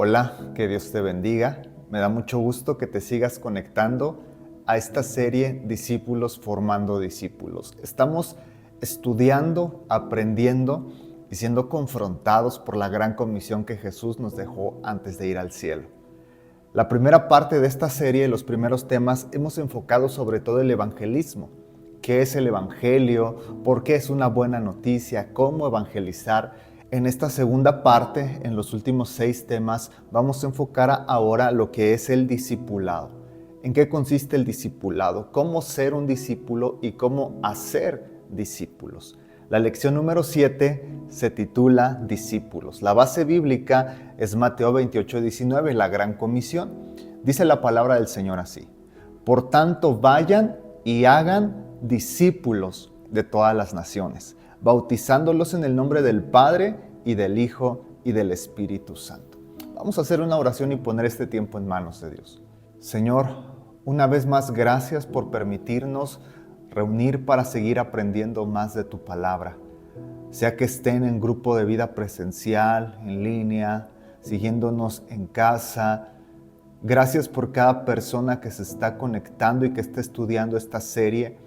Hola, que Dios te bendiga. Me da mucho gusto que te sigas conectando a esta serie Discípulos formando discípulos. Estamos estudiando, aprendiendo y siendo confrontados por la gran comisión que Jesús nos dejó antes de ir al cielo. La primera parte de esta serie, los primeros temas, hemos enfocado sobre todo el evangelismo. ¿Qué es el evangelio? ¿Por qué es una buena noticia? ¿Cómo evangelizar? En esta segunda parte, en los últimos 6 temas, vamos a enfocar ahora lo que es el discipulado. ¿En qué consiste el discipulado? ¿Cómo ser un discípulo y cómo hacer discípulos? La lección número 7 se titula Discípulos. La base bíblica es Mateo 28:19, la gran comisión. Dice la palabra del Señor así: Por tanto, vayan y hagan discípulos de todas las naciones, bautizándolos en el nombre del Padre y del Hijo y del Espíritu Santo. Vamos a hacer una oración y poner este tiempo en manos de Dios. Señor, una vez más, gracias por permitirnos reunir para seguir aprendiendo más de tu palabra. Sea que estén en grupo de vida presencial, en línea, siguiéndonos en casa. Gracias por cada persona que se está conectando y que está estudiando esta serie.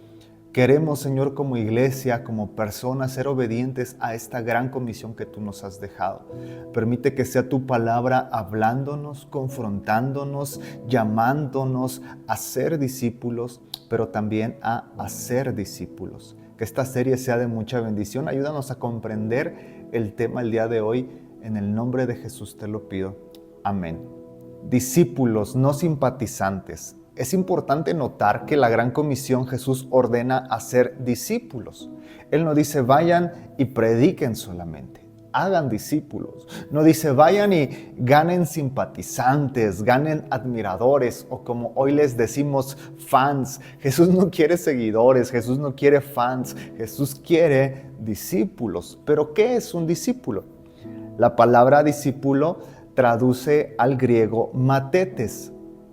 Queremos, Señor, como iglesia, como personas, ser obedientes a esta gran comisión que tú nos has dejado. Permite que sea tu palabra hablándonos, confrontándonos, llamándonos a ser discípulos, pero también a hacer discípulos. Que esta serie sea de mucha bendición. Ayúdanos a comprender el tema el día de hoy. En el nombre de Jesús te lo pido. Amén. Discípulos, no simpatizantes. Es importante notar que la gran comisión Jesús ordena hacer discípulos. Él no dice vayan y prediquen solamente, hagan discípulos. No dice vayan y ganen simpatizantes, ganen admiradores o como hoy les decimos fans. Jesús no quiere seguidores, Jesús no quiere fans, Jesús quiere discípulos. ¿Pero qué es un discípulo? La palabra discípulo traduce al griego matetes.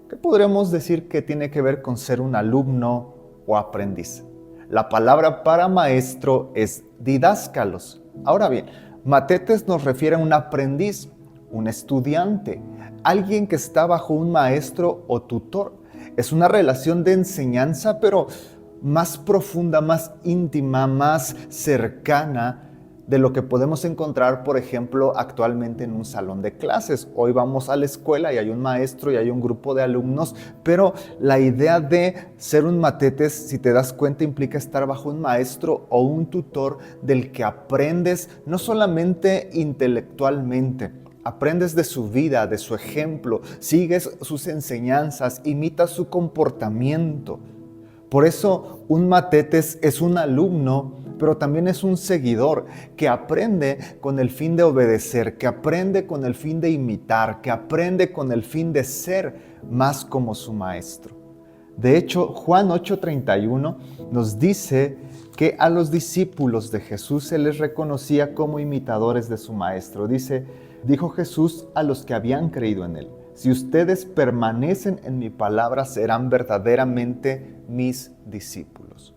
¿Qué podríamos decir que tiene que ver con ser un alumno o aprendiz? La palabra para maestro es didáscalos. Ahora bien, matetes nos refiere a un aprendiz, un estudiante, alguien que está bajo un maestro o tutor. Es una relación de enseñanza, pero más profunda, más íntima, más cercana de lo que podemos encontrar, por ejemplo, actualmente en un salón de clases. Hoy vamos a la escuela y hay un maestro y hay un grupo de alumnos, pero la idea de ser un matetes, si te das cuenta, implica estar bajo un maestro o un tutor del que aprendes no solamente intelectualmente, aprendes de su vida, de su ejemplo, sigues sus enseñanzas, imitas su comportamiento. Por eso un matetes es un alumno, pero también es un seguidor que aprende con el fin de obedecer, que aprende con el fin de imitar, que aprende con el fin de ser más como su maestro. De hecho, Juan 8:31 nos dice que a los discípulos de Jesús se les reconocía como imitadores de su maestro. Dijo Jesús a los que habían creído en él: si ustedes permanecen en mi palabra, serán verdaderamente mis discípulos.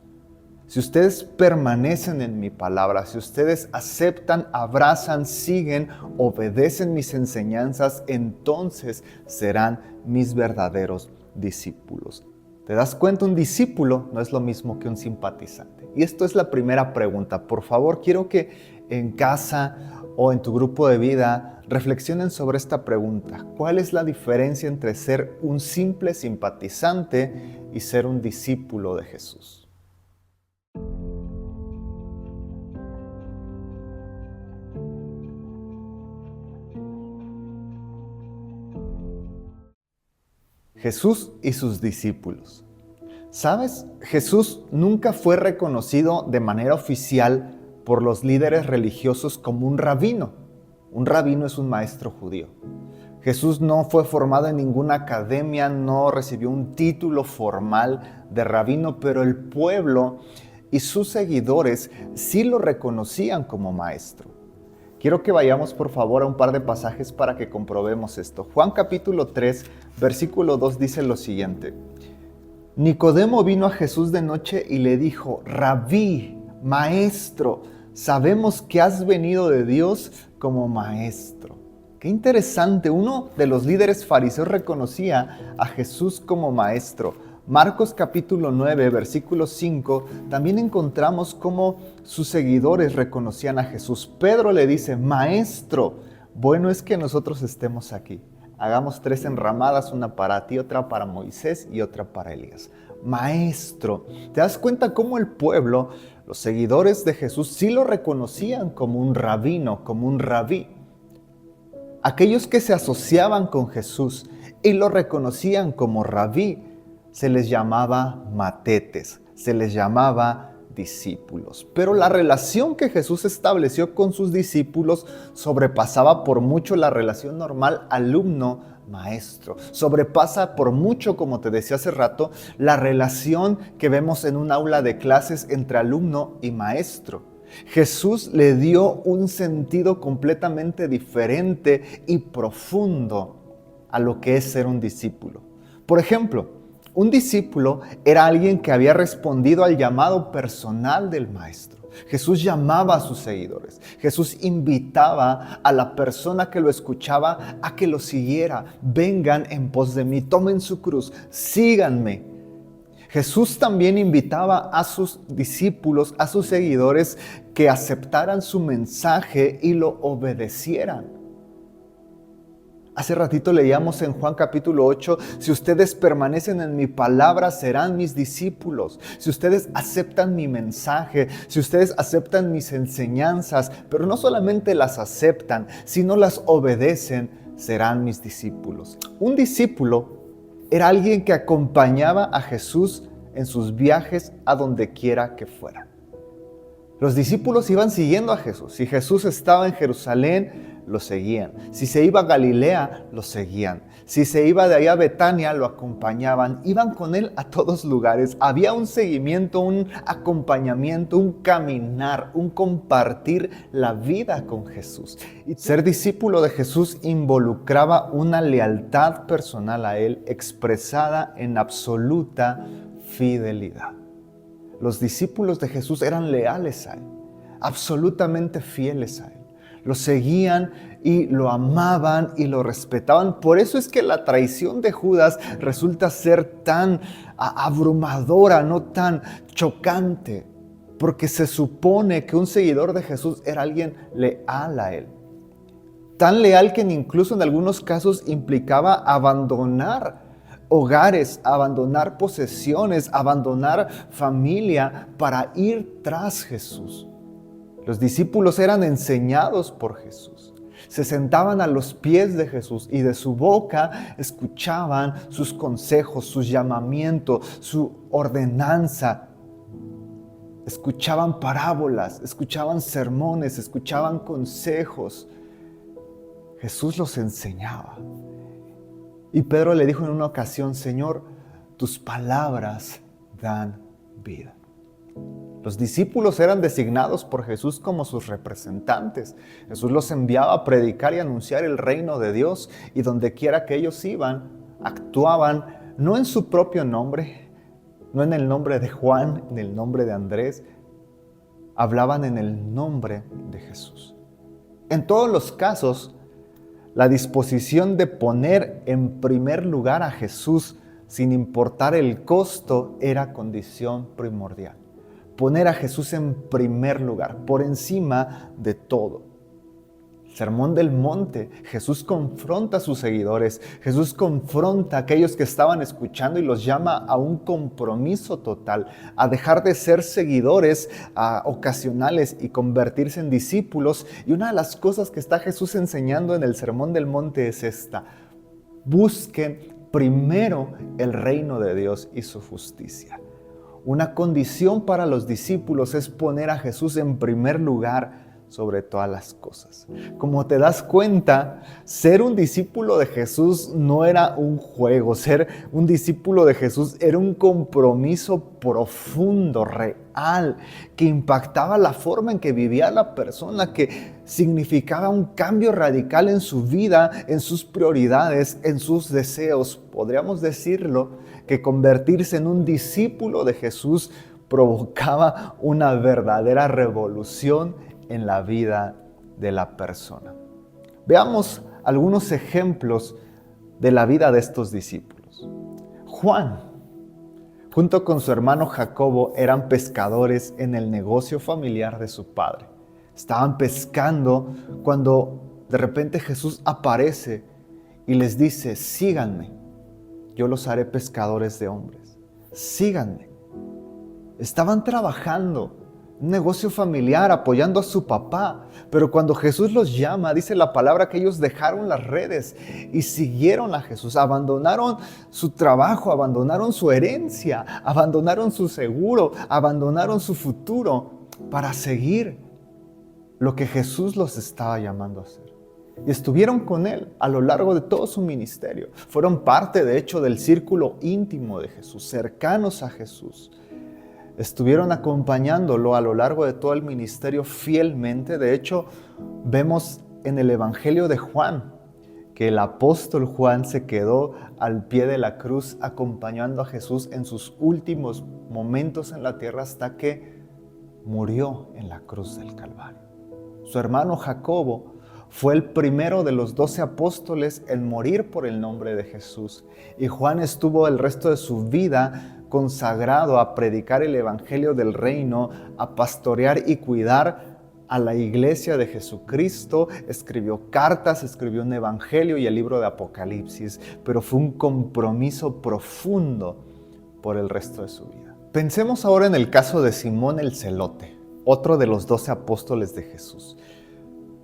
Si ustedes permanecen en mi palabra, si ustedes aceptan, abrazan, siguen, obedecen mis enseñanzas, entonces serán mis verdaderos discípulos. ¿Te das cuenta? Un discípulo no es lo mismo que un simpatizante. Y esto es la primera pregunta. Por favor, quiero que en casa o en tu grupo de vida reflexionen sobre esta pregunta. ¿Cuál es la diferencia entre ser un simple simpatizante y ser un discípulo de Jesús? Jesús y sus discípulos. ¿Sabes? Jesús nunca fue reconocido de manera oficial por los líderes religiosos como un rabino. Un rabino es un maestro judío. Jesús no fue formado en ninguna academia, no recibió un título formal de rabino, pero el pueblo y sus seguidores sí lo reconocían como maestro. Quiero que vayamos por favor a un par de pasajes para que comprobemos esto. Juan capítulo 3, versículo 2 dice lo siguiente: Nicodemo vino a Jesús de noche y le dijo: Rabí, maestro, sabemos que has venido de Dios como maestro. Qué interesante, uno de los líderes fariseos reconocía a Jesús como maestro. Marcos capítulo 9, versículo 5, también encontramos cómo sus seguidores reconocían a Jesús. Pedro le dice, maestro, bueno es que nosotros estemos aquí. Hagamos 3 enramadas, una para ti, otra para Moisés y otra para Elías. Maestro, ¿te das cuenta cómo el pueblo, los seguidores de Jesús, sí lo reconocían como un rabino, como un rabí? Aquellos que se asociaban con Jesús y lo reconocían como rabí, se les llamaba matetes, se les llamaba discípulos. Pero la relación que Jesús estableció con sus discípulos sobrepasaba por mucho la relación normal alumno-maestro. Sobrepasa por mucho, como te decía hace rato, la relación que vemos en un aula de clases entre alumno y maestro. Jesús le dio un sentido completamente diferente y profundo a lo que es ser un discípulo. Por ejemplo, un discípulo era alguien que había respondido al llamado personal del maestro. Jesús llamaba a sus seguidores. Jesús invitaba a la persona que lo escuchaba a que lo siguiera. Vengan en pos de mí, tomen su cruz, síganme. Jesús también invitaba a sus discípulos, a sus seguidores, que aceptaran su mensaje y lo obedecieran. Hace ratito leíamos en Juan capítulo 8, si ustedes permanecen en mi palabra, serán mis discípulos. Si ustedes aceptan mi mensaje, si ustedes aceptan mis enseñanzas, pero no solamente las aceptan, sino las obedecen, serán mis discípulos. Un discípulo era alguien que acompañaba a Jesús en sus viajes a donde quiera que fuera. Los discípulos iban siguiendo a Jesús. Si Jesús estaba en Jerusalén, lo seguían. Si se iba a Galilea, lo seguían. Si se iba de ahí a Betania, lo acompañaban. Iban con él a todos lugares. Había un seguimiento, un acompañamiento, un caminar, un compartir la vida con Jesús. Y ser discípulo de Jesús involucraba una lealtad personal a él, expresada en absoluta fidelidad. Los discípulos de Jesús eran leales a él, absolutamente fieles a él. Lo seguían y lo amaban y lo respetaban. Por eso es que la traición de Judas resulta ser tan abrumadora, no tan chocante, porque se supone que un seguidor de Jesús era alguien leal a él. Tan leal que incluso en algunos casos implicaba abandonar hogares, abandonar posesiones, abandonar familia para ir tras Jesús. Los discípulos eran enseñados por Jesús. Se sentaban a los pies de Jesús y de su boca escuchaban sus consejos, sus llamamientos, su ordenanza. Escuchaban parábolas, escuchaban sermones, escuchaban consejos. Jesús los enseñaba. Y Pedro le dijo en una ocasión, Señor, tus palabras dan vida. Los discípulos eran designados por Jesús como sus representantes. Jesús los enviaba a predicar y anunciar el reino de Dios, y donde quiera que ellos iban, actuaban no en su propio nombre, no en el nombre de Juan, en el nombre de Andrés, hablaban en el nombre de Jesús. En todos los casos, la disposición de poner en primer lugar a Jesús sin importar el costo era condición primordial. Poner a Jesús en primer lugar, por encima de todo. Sermón del Monte, Jesús confronta a sus seguidores, Jesús confronta a aquellos que estaban escuchando y los llama a un compromiso total, a dejar de ser seguidores ocasionales y convertirse en discípulos. Y una de las cosas que está Jesús enseñando en el Sermón del Monte es esta: busquen primero el reino de Dios y su justicia. Una condición para los discípulos es poner a Jesús en primer lugar sobre todas las cosas. Como te das cuenta, ser un discípulo de Jesús no era un juego. Ser un discípulo de Jesús era un compromiso profundo, real, que impactaba la forma en que vivía la persona, que significaba un cambio radical en su vida, en sus prioridades, en sus deseos. Podríamos decirlo que convertirse en un discípulo de Jesús provocaba una verdadera revolución en la vida de la persona. Veamos algunos ejemplos de la vida de estos discípulos. Juan, junto con su hermano Jacobo, eran pescadores en el negocio familiar de su padre. Estaban pescando cuando de repente Jesús aparece y les dice: síganme, yo los haré pescadores de hombres. Síganme. Estaban trabajando un negocio familiar, apoyando a su papá. Pero cuando Jesús los llama, dice la palabra que ellos dejaron las redes y siguieron a Jesús. Abandonaron su trabajo, abandonaron su herencia, abandonaron su seguro, abandonaron su futuro para seguir lo que Jesús los estaba llamando a hacer. Y estuvieron con Él a lo largo de todo su ministerio. Fueron parte, de hecho, del círculo íntimo de Jesús, cercanos a Jesús. Estuvieron acompañándolo a lo largo de todo el ministerio fielmente. De hecho, vemos en el Evangelio de Juan que el apóstol Juan se quedó al pie de la cruz acompañando a Jesús en sus últimos momentos en la tierra hasta que murió en la cruz del Calvario. Su hermano Jacobo fue el primero de los 12 apóstoles en morir por el nombre de Jesús. Y Juan estuvo el resto de su vida consagrado a predicar el evangelio del reino, a pastorear y cuidar a la iglesia de Jesucristo. Escribió cartas, escribió un evangelio y el libro de Apocalipsis, pero fue un compromiso profundo por el resto de su vida. Pensemos ahora en el caso de Simón el Celote, otro de los 12 apóstoles de Jesús.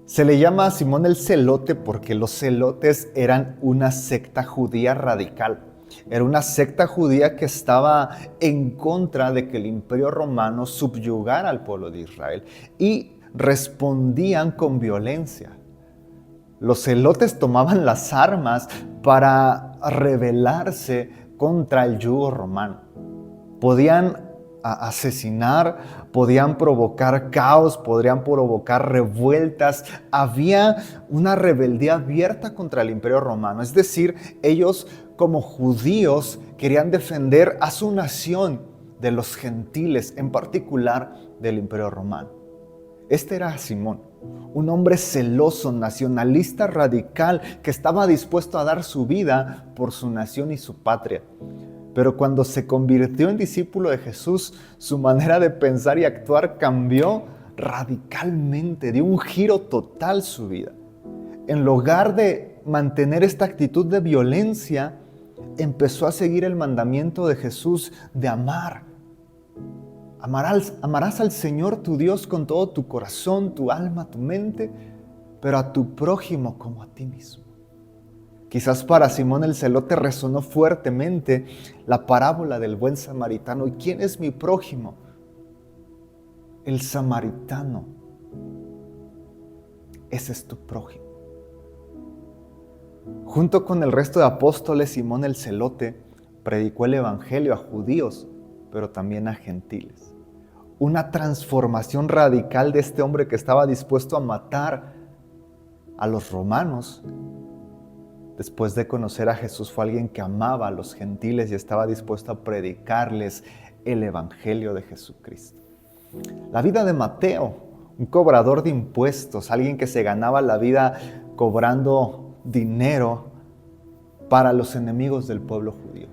Se le llama a Simón el Celote porque los celotes eran una secta judía radical. Era una secta judía que estaba en contra de que el Imperio Romano subyugara al pueblo de Israel y respondían con violencia. Los celotes tomaban las armas para rebelarse contra el yugo romano. Podían asesinar, podían provocar caos, podrían provocar revueltas. Había una rebeldía abierta contra el Imperio Romano. Es decir, ellos como judíos querían defender a su nación de los gentiles, en particular del Imperio Romano. Este era Simón, un hombre celoso, nacionalista radical, que estaba dispuesto a dar su vida por su nación y su patria. Pero cuando se convirtió en discípulo de Jesús, su manera de pensar y actuar cambió radicalmente, dio un giro total su vida. En lugar de mantener esta actitud de violencia, empezó a seguir el mandamiento de Jesús de amar. Amarás al Señor tu Dios con todo tu corazón, tu alma, tu mente, pero a tu prójimo como a ti mismo. Quizás para Simón el Celote resonó fuertemente la parábola del buen samaritano. ¿Y quién es mi prójimo? El samaritano. Ese es tu prójimo. Junto con el resto de apóstoles, Simón el Celote predicó el evangelio a judíos, pero también a gentiles. Una transformación radical de este hombre que estaba dispuesto a matar a los romanos. Después de conocer a Jesús, fue alguien que amaba a los gentiles y estaba dispuesto a predicarles el evangelio de Jesucristo. La vida de Mateo, un cobrador de impuestos, alguien que se ganaba la vida cobrando dinero para los enemigos del pueblo judío.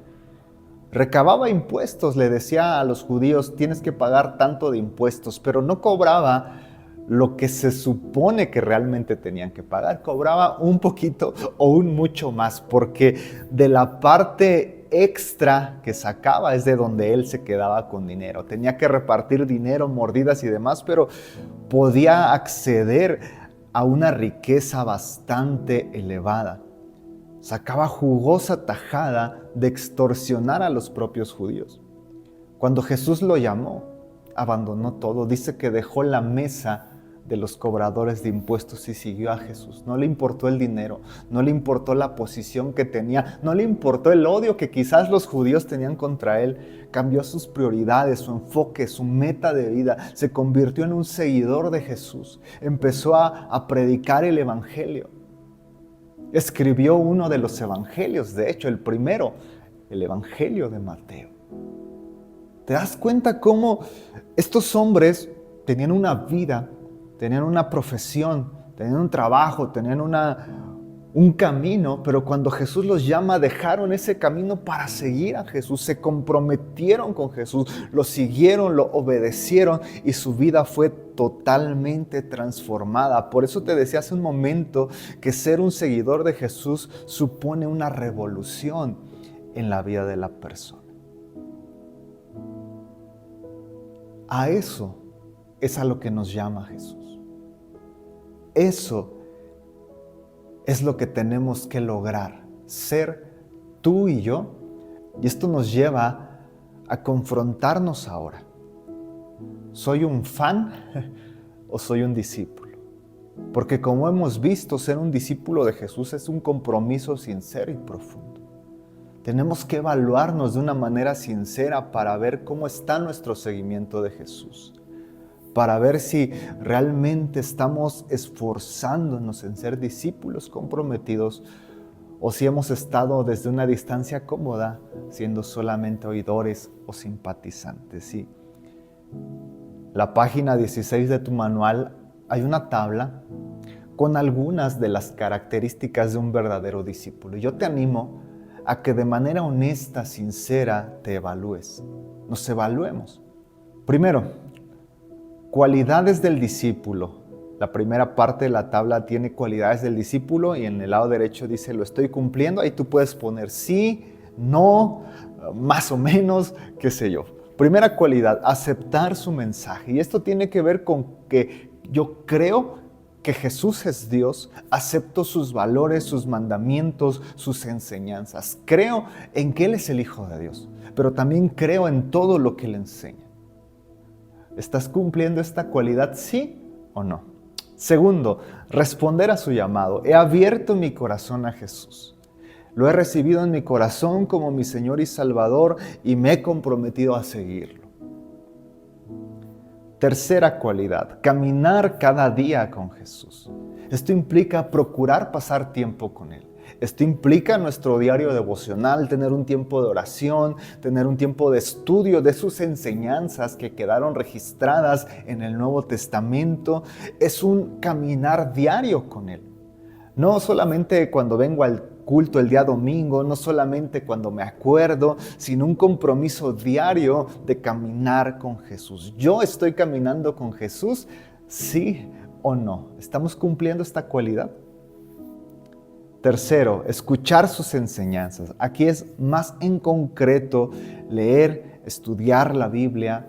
Recababa impuestos, le decía a los judíos: tienes que pagar tanto de impuestos, pero no cobraba lo que se supone que realmente tenían que pagar. Cobraba un poquito o un mucho más, porque de la parte extra que sacaba es de donde él se quedaba con dinero. Tenía que repartir dinero, mordidas y demás, pero podía acceder a una riqueza bastante elevada. Sacaba jugosa tajada de extorsionar a los propios judíos. Cuando Jesús lo llamó, abandonó todo. Dice que dejó la mesa de los cobradores de impuestos y siguió a Jesús. No le importó el dinero, no le importó la posición que tenía, no le importó el odio que quizás los judíos tenían contra él. Cambió sus prioridades, su enfoque, su meta de vida. Se convirtió en un seguidor de Jesús. Empezó a predicar el evangelio. Escribió uno de los evangelios, de hecho el primero, el evangelio de Mateo. ¿Te das cuenta cómo estos hombres tenían una vida, tenían una profesión, tenían un trabajo, tenían un camino, pero cuando Jesús los llama, dejaron ese camino para seguir a Jesús, se comprometieron con Jesús, lo siguieron, lo obedecieron y su vida fue totalmente transformada. Por eso te decía hace un momento que ser un seguidor de Jesús supone una revolución en la vida de la persona. A eso es a lo que nos llama Jesús. Eso es lo que tenemos que lograr, ser tú y yo. Y esto nos lleva a confrontarnos ahora. ¿Soy un fan o soy un discípulo? Porque como hemos visto, ser un discípulo de Jesús es un compromiso sincero y profundo. Tenemos que evaluarnos de una manera sincera para ver cómo está nuestro seguimiento de Jesús. Para ver si realmente estamos esforzándonos en ser discípulos comprometidos o si hemos estado desde una distancia cómoda siendo solamente oidores o simpatizantes. Sí. La página 16 de tu manual hay una tabla con algunas de las características de un verdadero discípulo. Yo te animo a que de manera honesta, sincera, te evalúes. Nos evaluemos. Primero, cualidades del discípulo. La primera parte de la tabla tiene cualidades del discípulo y en el lado derecho dice lo estoy cumpliendo. Ahí tú puedes poner sí, no, más o menos, qué sé yo. Primera cualidad, aceptar su mensaje. Y esto tiene que ver con que yo creo que Jesús es Dios, acepto sus valores, sus mandamientos, sus enseñanzas. Creo en que Él es el Hijo de Dios, pero también creo en todo lo que Él enseña. ¿Estás cumpliendo esta cualidad, sí o no? Segundo, responder a su llamado. He abierto mi corazón a Jesús. Lo he recibido en mi corazón como mi Señor y Salvador y me he comprometido a seguirlo. Tercera cualidad, caminar cada día con Jesús. Esto implica procurar pasar tiempo con Él. Esto implica nuestro diario devocional, tener un tiempo de oración, tener un tiempo de estudio de sus enseñanzas que quedaron registradas en el Nuevo Testamento. Es un caminar diario con Él. No solamente cuando vengo al culto el día domingo, no solamente cuando me acuerdo, sino un compromiso diario de caminar con Jesús. ¿Yo estoy caminando con Jesús? ¿Sí o no? ¿Estamos cumpliendo esta cualidad? Tercero, escuchar sus enseñanzas. Aquí es más en concreto leer, estudiar la Biblia,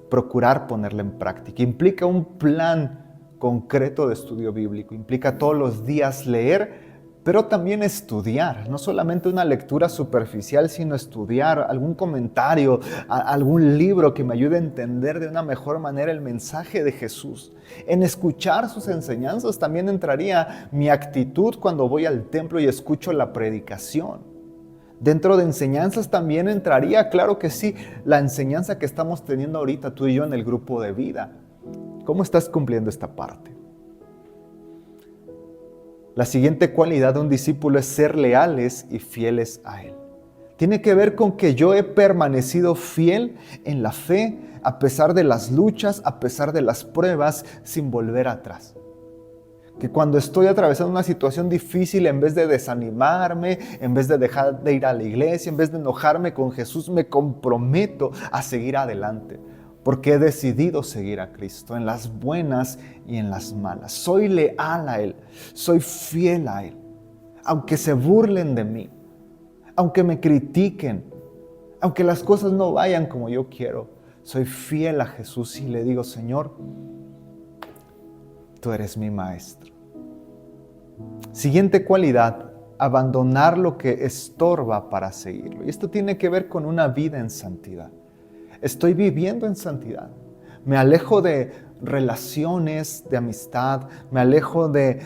procurar ponerla en práctica. Implica un plan concreto de estudio bíblico. Implica todos los días leer, pero también estudiar. No solamente una lectura superficial, sino estudiar algún comentario, algún libro que me ayude a entender de una mejor manera el mensaje de Jesús. En escuchar sus enseñanzas también entraría mi actitud cuando voy al templo y escucho la predicación. Dentro de enseñanzas también entraría, claro que sí, la enseñanza que estamos teniendo ahorita tú y yo en el grupo de vida. ¿Cómo estás cumpliendo esta parte? La siguiente cualidad de un discípulo es ser leales y fieles a Él. Tiene que ver con que yo he permanecido fiel en la fe a pesar de las luchas, a pesar de las pruebas, sin volver atrás. Que cuando estoy atravesando una situación difícil, en vez de desanimarme, en vez de dejar de ir a la iglesia, en vez de enojarme con Jesús, me comprometo a seguir adelante. Porque he decidido seguir a Cristo en las buenas y en las malas. Soy leal a Él, soy fiel a Él. Aunque se burlen de mí, aunque me critiquen, aunque las cosas no vayan como yo quiero, soy fiel a Jesús y le digo, Señor, tú eres mi maestro. Siguiente cualidad, abandonar lo que estorba para seguirlo. Y esto tiene que ver con una vida en santidad. Estoy viviendo en santidad. Me alejo de relaciones de amistad, me alejo de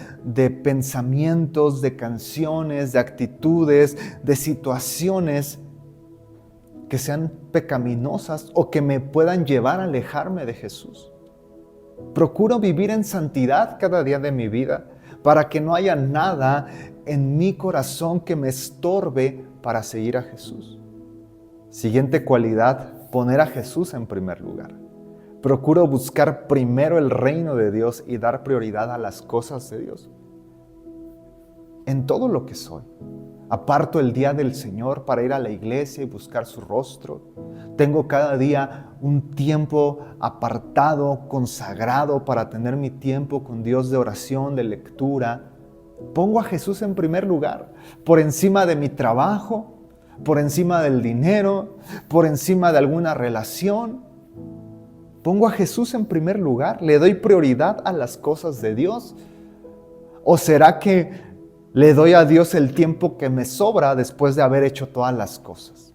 pensamientos, de canciones, de actitudes, de situaciones que sean pecaminosas o que me puedan llevar a alejarme de Jesús. Procuro vivir en santidad cada día de mi vida para que no haya nada en mi corazón que me estorbe para seguir a Jesús. Siguiente cualidad, poner a Jesús en primer lugar. Procuro buscar primero el reino de Dios y dar prioridad a las cosas de Dios. en todo lo que soy. Aparto el día del Señor para ir a la iglesia y buscar su rostro. Tengo cada día un tiempo apartado, consagrado para tener mi tiempo con Dios de oración, de lectura. Pongo a Jesús en primer lugar, por encima de mi trabajo, por encima del dinero, por encima de alguna relación. Pongo a Jesús en primer lugar, le doy prioridad a las cosas de Dios. ¿O será que le doy a Dios el tiempo que me sobra después de haber hecho todas las cosas?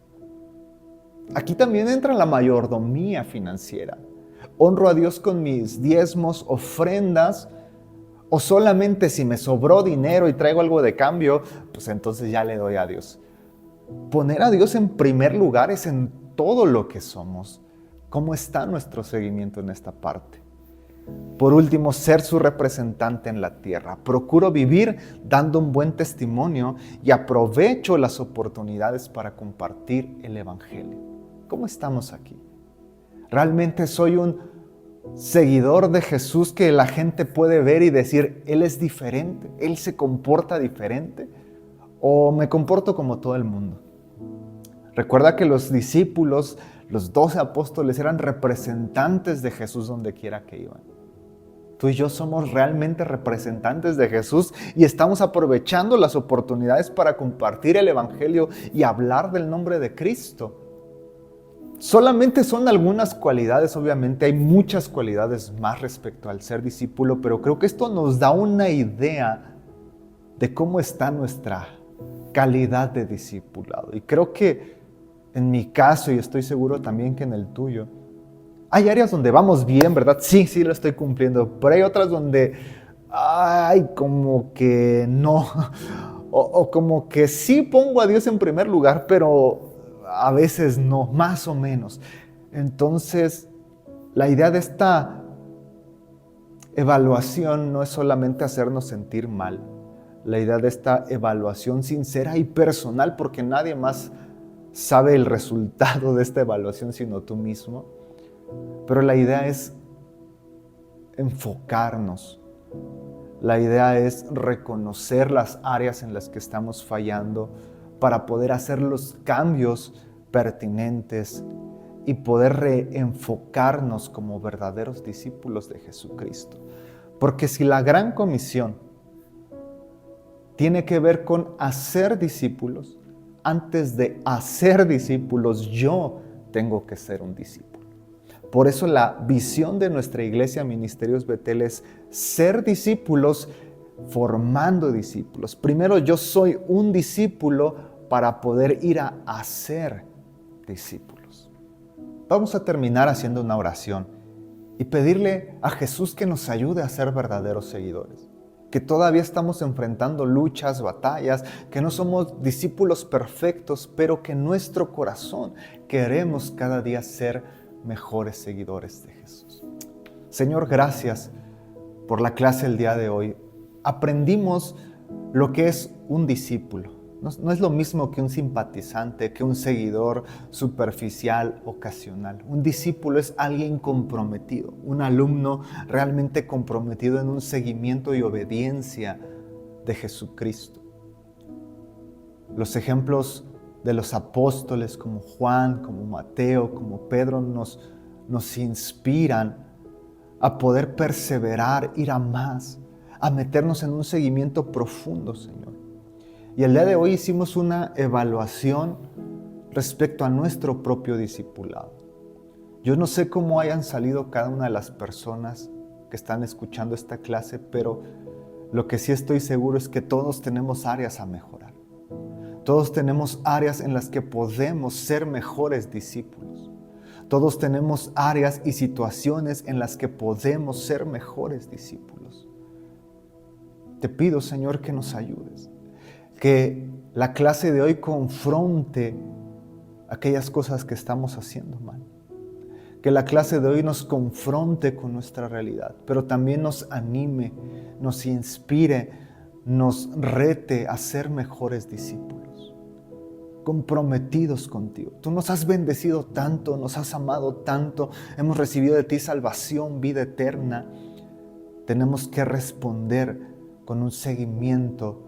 Aquí también entra la mayordomía financiera. ¿Honro a Dios con mis diezmos, ofrendas? ¿O solamente si me sobró dinero y traigo algo de cambio, pues entonces ya le doy a Dios? Poner a Dios en primer lugar es en todo lo que somos. ¿Cómo está nuestro seguimiento en esta parte? Por último, ser su representante en la tierra. Procuro vivir dando un buen testimonio y aprovecho las oportunidades para compartir el Evangelio. ¿Cómo estamos aquí? ¿Realmente soy un seguidor de Jesús que la gente puede ver y decir, Él es diferente, Él se comporta diferente? ¿O me comporto como todo el mundo? Recuerda que los discípulos, los 12 apóstoles, eran representantes de Jesús donde quiera que iban. Tú y yo somos realmente representantes de Jesús y estamos aprovechando las oportunidades para compartir el Evangelio y hablar del nombre de Cristo. Solamente son algunas cualidades, obviamente hay muchas cualidades más respecto al ser discípulo, pero creo que esto nos da una idea de cómo está nuestra calidad de discipulado. Y creo que en mi caso, y estoy seguro también que en el tuyo, hay áreas donde vamos bien, ¿verdad? Sí, lo estoy cumpliendo, pero hay otras donde, como que no, o como que sí pongo a Dios en primer lugar, pero a veces no, más o menos. Entonces, la idea de esta evaluación no es solamente hacernos sentir mal. La idea de esta evaluación sincera y personal, porque nadie más sabe el resultado de esta evaluación sino tú mismo. Pero la idea es enfocarnos. La idea es reconocer las áreas en las que estamos fallando para poder hacer los cambios pertinentes y poder reenfocarnos como verdaderos discípulos de Jesucristo. Porque si la gran comisión tiene que ver con hacer discípulos, antes de hacer discípulos, yo tengo que ser un discípulo. Por eso la visión de nuestra iglesia Ministerios Betel es ser discípulos formando discípulos. Primero yo soy un discípulo para poder ir a hacer discípulos. Vamos a terminar haciendo una oración y pedirle a Jesús que nos ayude a ser verdaderos seguidores. Que todavía estamos enfrentando luchas, batallas, que no somos discípulos perfectos, pero que en nuestro corazón queremos cada día ser mejores seguidores de Jesús. Señor, gracias por la clase del día de hoy. Aprendimos lo que es un discípulo. No es lo mismo que un simpatizante, que un seguidor superficial, ocasional. Un discípulo es alguien comprometido, un alumno realmente comprometido en un seguimiento y obediencia de Jesucristo. Los ejemplos de los apóstoles como Juan, como Mateo, como Pedro nos inspiran a poder perseverar, ir a más, a meternos en un seguimiento profundo, Señor. Y el día de hoy hicimos una evaluación respecto a nuestro propio discipulado. Yo no sé cómo hayan salido cada una de las personas que están escuchando esta clase, pero lo que sí estoy seguro es que todos tenemos áreas a mejorar. Todos tenemos áreas en las que podemos ser mejores discípulos. Todos tenemos áreas y situaciones en las que podemos ser mejores discípulos. Te pido, Señor, que nos ayudes. Que la clase de hoy confronte aquellas cosas que estamos haciendo mal. Que la clase de hoy nos confronte con nuestra realidad, pero también nos anime, nos inspire, nos rete a ser mejores discípulos, comprometidos contigo. Tú nos has bendecido tanto, nos has amado tanto, hemos recibido de ti salvación, vida eterna. Tenemos que responder con un seguimiento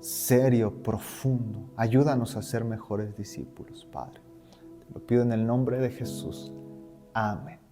serio, profundo. Ayúdanos a ser mejores discípulos, Padre. Te lo pido en el nombre de Jesús. Amén.